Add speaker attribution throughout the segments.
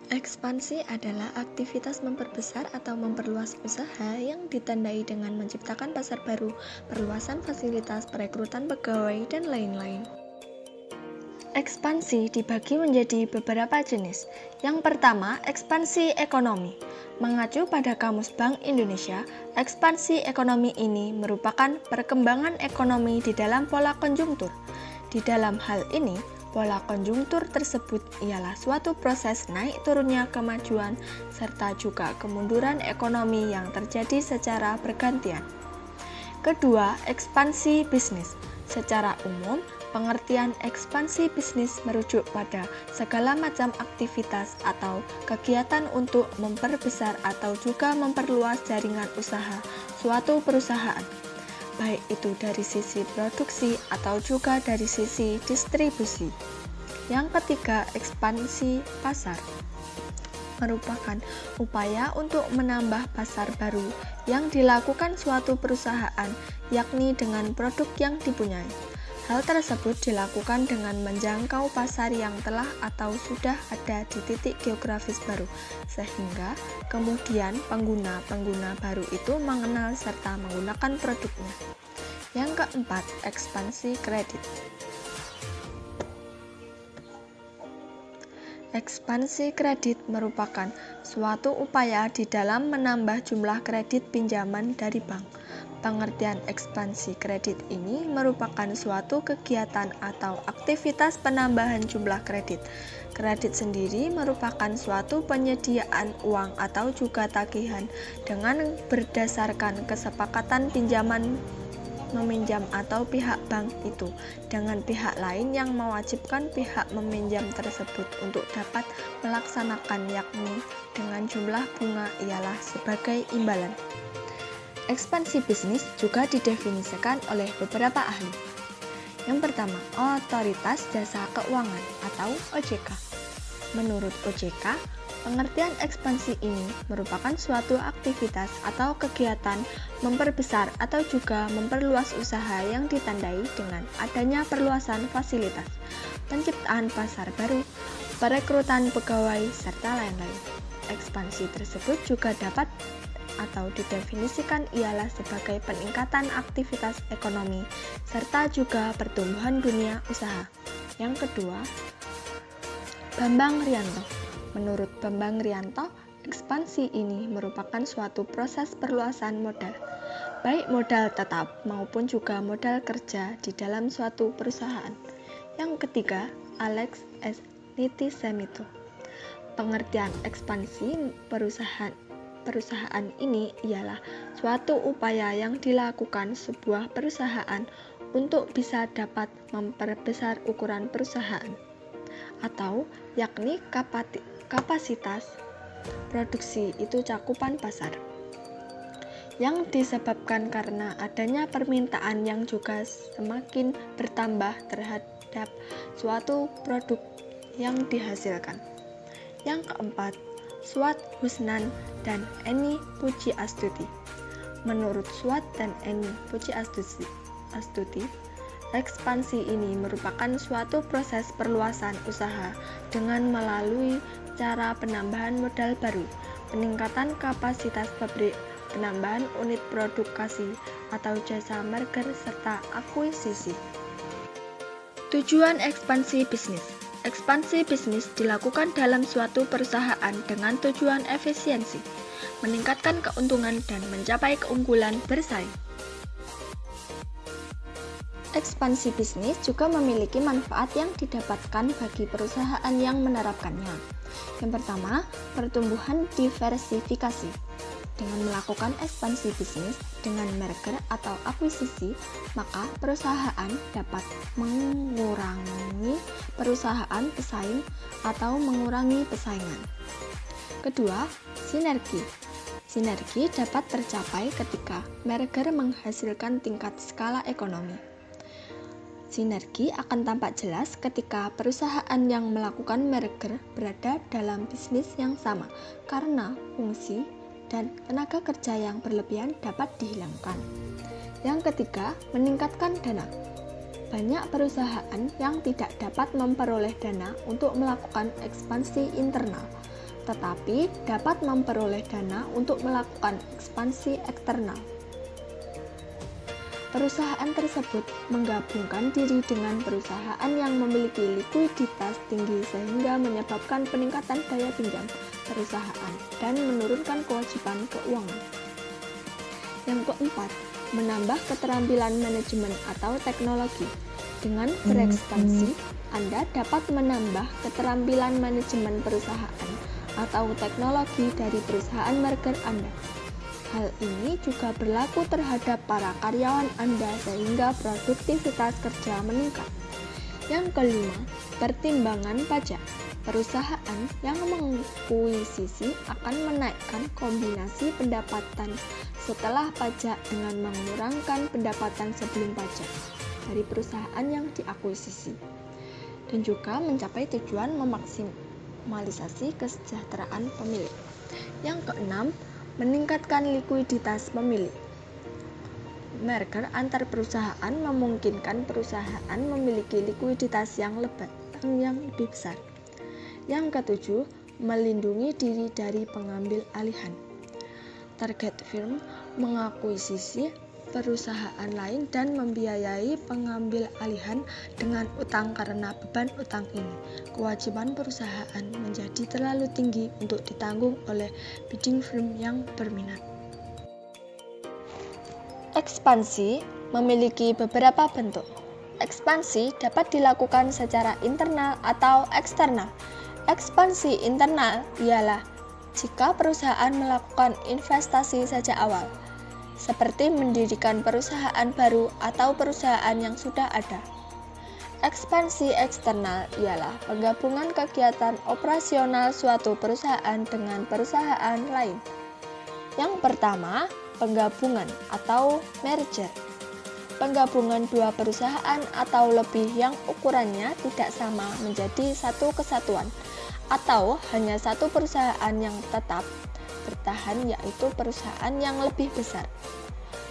Speaker 1: Ekspansi adalah aktivitas memperbesar atau memperluas usaha yang ditandai dengan menciptakan pasar baru, perluasan fasilitas, perekrutan pegawai, dan lain-lain. Ekspansi dibagi menjadi beberapa jenis. Yang pertama, ekspansi ekonomi. Mengacu pada Kamus Bank Indonesia, ekspansi ekonomi ini merupakan perkembangan ekonomi di dalam pola konjungtur. Di dalam hal ini, pola konjungtur tersebut ialah suatu proses naik turunnya kemajuan serta juga kemunduran ekonomi yang terjadi secara bergantian. Kedua, ekspansi bisnis. Secara umum, pengertian ekspansi bisnis merujuk pada segala macam aktivitas atau kegiatan untuk memperbesar atau juga memperluas jaringan usaha suatu perusahaan, baik itu dari sisi produksi atau juga dari sisi distribusi. Yang ketiga, ekspansi pasar merupakan upaya untuk menambah pasar baru yang dilakukan suatu perusahaan, yakni dengan produk yang dipunyai. Hal tersebut dilakukan dengan menjangkau pasar yang telah atau sudah ada di titik geografis baru, sehingga kemudian pengguna-pengguna baru itu mengenal serta menggunakan produknya. Yang keempat, ekspansi kredit. Ekspansi kredit merupakan suatu upaya di dalam menambah jumlah kredit pinjaman dari bank. Pengertian ekspansi kredit ini merupakan suatu kegiatan atau aktivitas penambahan jumlah kredit. Kredit sendiri merupakan suatu penyediaan uang atau juga tagihan dengan berdasarkan kesepakatan pinjaman meminjam atau pihak bank itu dengan pihak lain yang mewajibkan pihak meminjam tersebut untuk dapat melaksanakan, yakni dengan jumlah bunga ialah sebagai imbalan. Ekspansi bisnis juga didefinisikan oleh beberapa ahli. Yang pertama, Otoritas Jasa Keuangan atau OJK. Menurut OJK, pengertian ekspansi ini merupakan suatu aktivitas atau kegiatan memperbesar atau juga memperluas usaha yang ditandai dengan adanya perluasan fasilitas, penciptaan pasar baru, perekrutan pegawai, serta lain-lain. Ekspansi tersebut juga dapat atau didefinisikan ialah sebagai peningkatan aktivitas ekonomi serta juga pertumbuhan dunia usaha. Yang kedua, Bambang Rianto. Menurut Bambang Rianto, ekspansi ini merupakan suatu proses perluasan modal, baik modal tetap maupun juga modal kerja di dalam suatu perusahaan. Yang ketiga, Alex S. Nitisemito. Pengertian ekspansi perusahaan ini ialah suatu upaya yang dilakukan sebuah perusahaan untuk bisa dapat memperbesar ukuran perusahaan, atau yakni kapasitas produksi itu cakupan pasar, yang disebabkan karena adanya permintaan yang juga semakin bertambah terhadap suatu produk yang dihasilkan. Yang keempat, Swat Husnan dan Eni Pujiastuti. Menurut Swat dan Eni Pujiastuti, ekspansi ini merupakan suatu proses perluasan usaha dengan melalui cara penambahan modal baru, peningkatan kapasitas pabrik, penambahan unit produksi atau jasa merger serta akuisisi. Tujuan ekspansi bisnis. Ekspansi bisnis dilakukan dalam suatu perusahaan dengan tujuan efisiensi, meningkatkan keuntungan dan mencapai keunggulan bersaing. Ekspansi bisnis juga memiliki manfaat yang didapatkan bagi perusahaan yang menerapkannya. Yang pertama, pertumbuhan diversifikasi. Dengan melakukan ekspansi bisnis dengan merger atau akuisisi, maka perusahaan dapat mengurangi perusahaan pesaing atau mengurangi persaingan. Kedua, sinergi. Sinergi dapat tercapai ketika merger menghasilkan tingkat skala ekonomi. Sinergi akan tampak jelas ketika perusahaan yang melakukan merger berada dalam bisnis yang sama, karena fungsi dan tenaga kerja yang berlebihan dapat dihilangkan. Yang ketiga, meningkatkan dana. Banyak perusahaan yang tidak dapat memperoleh dana untuk melakukan ekspansi internal, tetapi dapat memperoleh dana untuk melakukan ekspansi eksternal. Perusahaan tersebut menggabungkan diri dengan perusahaan yang memiliki likuiditas tinggi sehingga menyebabkan peningkatan daya pinjam perusahaan dan menurunkan kewajiban keuangan. Yang keempat, menambah keterampilan manajemen atau teknologi. Dengan berekspansi, Anda dapat menambah keterampilan manajemen perusahaan atau teknologi dari perusahaan merger Anda. Hal ini juga berlaku terhadap para karyawan Anda sehingga produktivitas kerja meningkat. Yang kelima, pertimbangan pajak. Perusahaan yang mengakuisisi akan menaikkan kombinasi pendapatan setelah pajak dengan mengurangi pendapatan sebelum pajak dari perusahaan yang diakuisisi, dan juga mencapai tujuan memaksimalisasi kesejahteraan pemilik. Yang keenam, meningkatkan likuiditas pemilik. Merger antar perusahaan memungkinkan perusahaan memiliki likuiditas yang lebih besar. Yang ketujuh, melindungi diri dari pengambil alihan. Target firm mengakuisisi perusahaan lain dan membiayai pengambil alihan dengan utang karena beban utang ini. Kewajiban perusahaan menjadi terlalu tinggi untuk ditanggung oleh bidding firm yang berminat. Ekspansi memiliki beberapa bentuk. Ekspansi dapat dilakukan secara internal atau eksternal. Ekspansi internal ialah jika perusahaan melakukan investasi sejak awal, seperti mendirikan perusahaan baru atau perusahaan yang sudah ada. Ekspansi eksternal ialah penggabungan kegiatan operasional suatu perusahaan dengan perusahaan lain. Yang pertama, penggabungan atau merger. Penggabungan dua perusahaan atau lebih yang ukurannya tidak sama menjadi satu kesatuan, atau hanya satu perusahaan yang tetap bertahan, yaitu perusahaan yang lebih besar.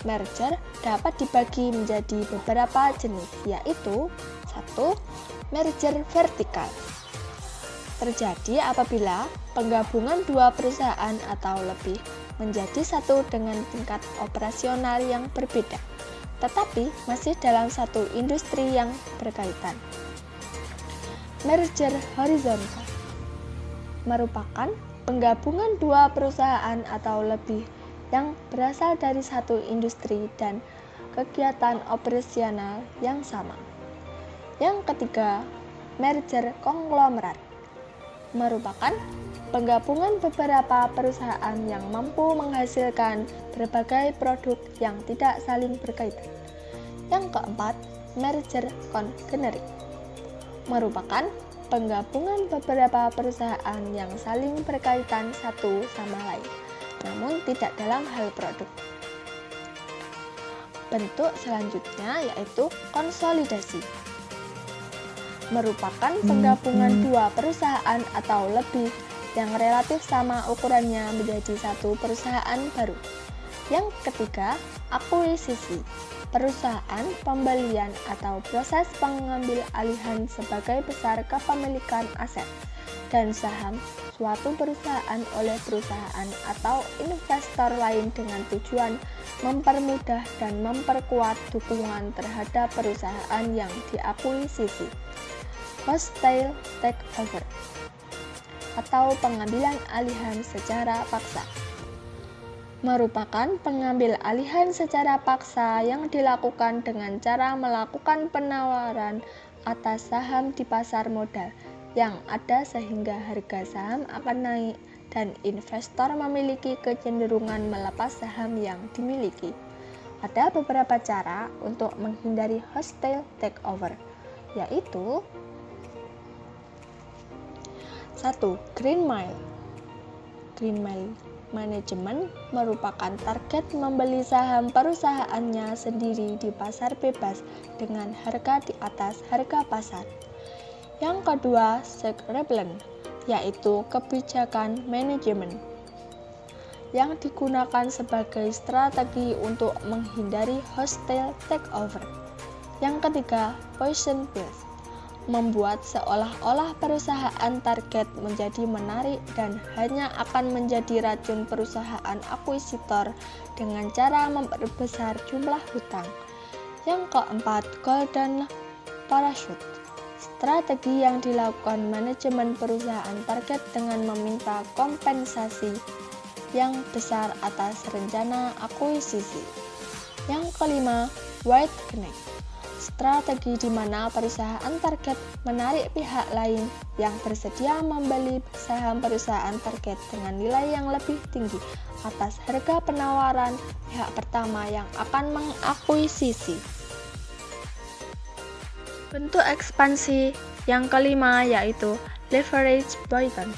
Speaker 1: Merger dapat dibagi menjadi beberapa jenis, yaitu 1. Merger vertikal. Terjadi apabila penggabungan dua perusahaan atau lebih menjadi satu dengan tingkat operasional yang berbeda, tetapi masih dalam satu industri yang berkaitan. Merger horizontal merupakan penggabungan dua perusahaan atau lebih yang berasal dari satu industri dan kegiatan operasional yang sama. Yang ketiga, merger konglomerat merupakan penggabungan beberapa perusahaan yang mampu menghasilkan berbagai produk yang tidak saling berkaitan. Yang keempat, merger konglomerat merupakan penggabungan beberapa perusahaan yang saling berkaitan satu sama lain, namun tidak dalam hal produk. Bentuk selanjutnya yaitu konsolidasi. Merupakan penggabungan dua perusahaan atau lebih yang relatif sama ukurannya menjadi satu perusahaan baru. Yang ketiga, akuisisi. Perusahaan pembelian atau proses pengambil alihan sebagai besar kepemilikan aset dan saham suatu perusahaan oleh perusahaan atau investor lain dengan tujuan mempermudah dan memperkuat dukungan terhadap perusahaan yang diakuisisi. Hostile takeover atau pengambilan alihan secara paksa merupakan pengambil alihan secara paksa yang dilakukan dengan cara melakukan penawaran atas saham di pasar modal yang ada sehingga harga saham akan naik dan investor memiliki kecenderungan melepas saham yang dimiliki. Ada beberapa cara untuk menghindari hostile takeover, yaitu 1. Green mile. Green mile manajemen merupakan target membeli saham perusahaannya sendiri di pasar bebas dengan harga di atas harga pasar. Yang kedua, Shrewdland, yaitu kebijakan manajemen yang digunakan sebagai strategi untuk menghindari hostile takeover. Yang ketiga, poison pills, membuat seolah-olah perusahaan target menjadi menarik dan hanya akan menjadi racun perusahaan akuisitor dengan cara memperbesar jumlah hutang. Yang keempat, golden parachute. Strategi yang dilakukan manajemen perusahaan target dengan meminta kompensasi yang besar atas rencana akuisisi. Yang kelima, white connect. Strategi di mana perusahaan target menarik pihak lain yang bersedia membeli saham perusahaan target dengan nilai yang lebih tinggi atas harga penawaran pihak pertama yang akan mengakuisisi. Bentuk ekspansi yang kelima yaitu leverage buying,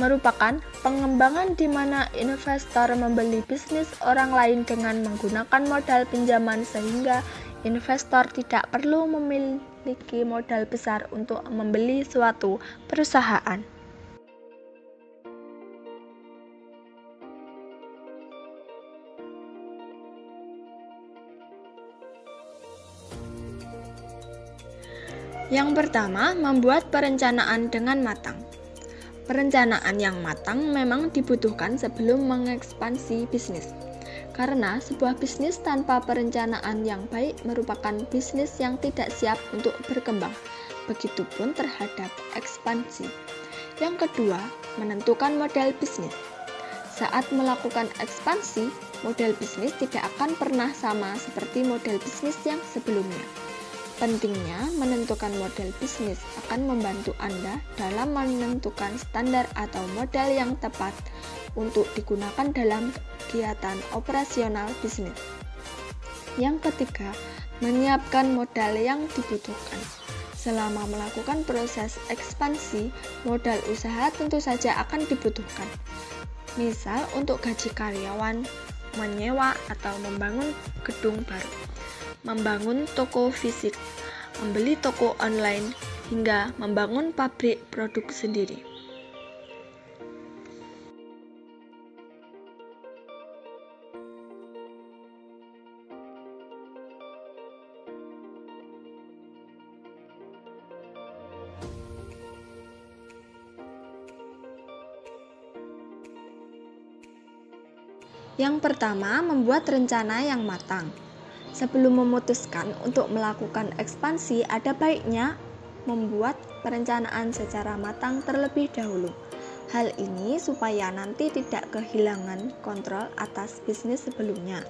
Speaker 1: merupakan pengembangan di mana investor membeli bisnis orang lain dengan menggunakan modal pinjaman sehingga investor tidak perlu memiliki modal besar untuk membeli suatu perusahaan. Yang pertama, membuat perencanaan dengan matang. Perencanaan yang matang memang dibutuhkan sebelum mengekspansi bisnis. Karena sebuah bisnis tanpa perencanaan yang baik merupakan bisnis yang tidak siap untuk berkembang. Begitupun terhadap ekspansi. Yang kedua, menentukan model bisnis. Saat melakukan ekspansi, model bisnis tidak akan pernah sama seperti model bisnis yang sebelumnya. Pentingnya menentukan model bisnis akan membantu Anda dalam menentukan standar atau model yang tepat untuk digunakan dalam kegiatan operasional bisnis. Yang ketiga, menyiapkan modal yang dibutuhkan. Selama melakukan proses ekspansi, modal usaha tentu saja akan dibutuhkan. Misal untuk gaji karyawan, menyewa atau membangun gedung baru, membangun toko fisik, membeli toko online, hingga membangun pabrik produk sendiri. Yang pertama, membuat rencana yang matang. Sebelum memutuskan untuk melakukan ekspansi, ada baiknya membuat perencanaan secara matang terlebih dahulu. Hal ini supaya nanti tidak kehilangan kontrol atas bisnis sebelumnya.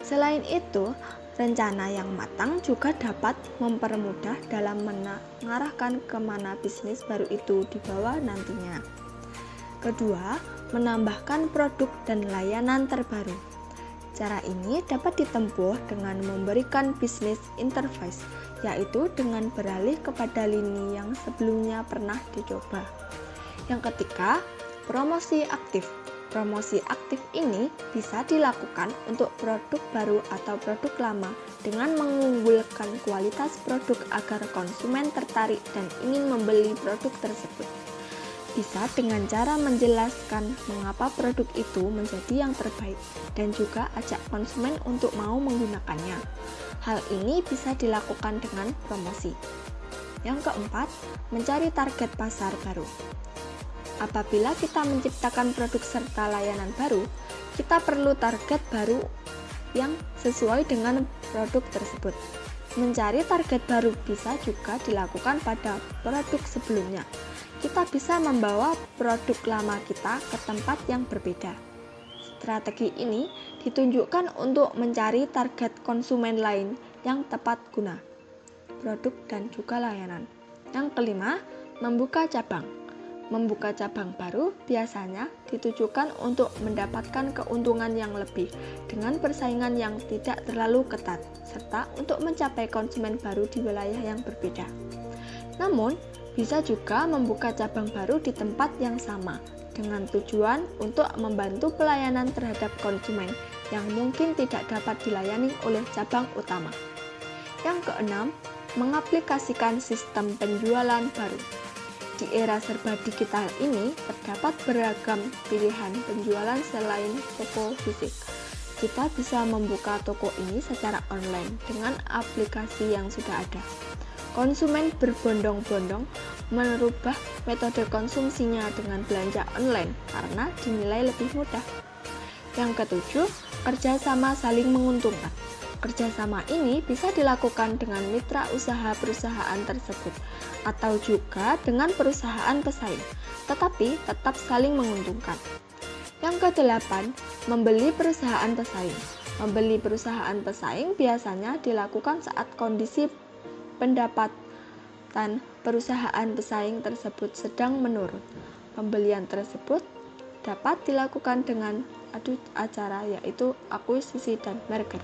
Speaker 1: Selain itu, rencana yang matang juga dapat mempermudah dalam mengarahkan kemana bisnis baru itu dibawa nantinya. Kedua, menambahkan produk dan layanan terbaru. Cara ini dapat ditempuh dengan memberikan bisnis interface, yaitu dengan beralih kepada lini yang sebelumnya pernah dicoba. Yang ketiga, promosi aktif. Promosi aktif ini bisa dilakukan untuk produk baru atau produk lama dengan mengunggulkan kualitas produk agar konsumen tertarik dan ingin membeli produk tersebut. Bisa dengan cara menjelaskan mengapa produk itu menjadi yang terbaik dan juga ajak konsumen untuk mau menggunakannya. Hal ini bisa dilakukan dengan promosi. Yang keempat, mencari target pasar baru. Apabila kita menciptakan produk serta layanan baru, kita perlu target baru yang sesuai dengan produk tersebut. Mencari target baru bisa juga dilakukan pada produk sebelumnya. Kita bisa membawa produk lama kita ke tempat yang berbeda. Strategi ini ditunjukkan untuk mencari target konsumen lain yang tepat guna, produk dan juga layanan. Yang kelima, membuka cabang. Membuka cabang baru biasanya ditujukan untuk mendapatkan keuntungan yang lebih dengan persaingan yang tidak terlalu ketat, serta untuk mencapai konsumen baru di wilayah yang berbeda. Namun, bisa juga membuka cabang baru di tempat yang sama dengan tujuan untuk membantu pelayanan terhadap konsumen yang mungkin tidak dapat dilayani oleh cabang utama. Yang keenam, mengaplikasikan sistem penjualan baru. Di era serba digital ini, terdapat beragam pilihan penjualan selain toko fisik. Kita bisa membuka toko ini secara online dengan aplikasi yang sudah ada. Konsumen berbondong-bondong merubah metode konsumsinya dengan belanja online karena dinilai lebih mudah. Yang ketujuh, kerjasama saling menguntungkan. Kerjasama ini bisa dilakukan dengan mitra usaha perusahaan tersebut atau juga dengan perusahaan pesaing, tetapi tetap saling menguntungkan. Yang kedelapan, membeli perusahaan pesaing. Membeli perusahaan pesaing biasanya dilakukan saat kondisi pendapatan perusahaan pesaing tersebut sedang menurun. Pembelian tersebut dapat dilakukan dengan adu acara, yaitu akuisisi dan merger.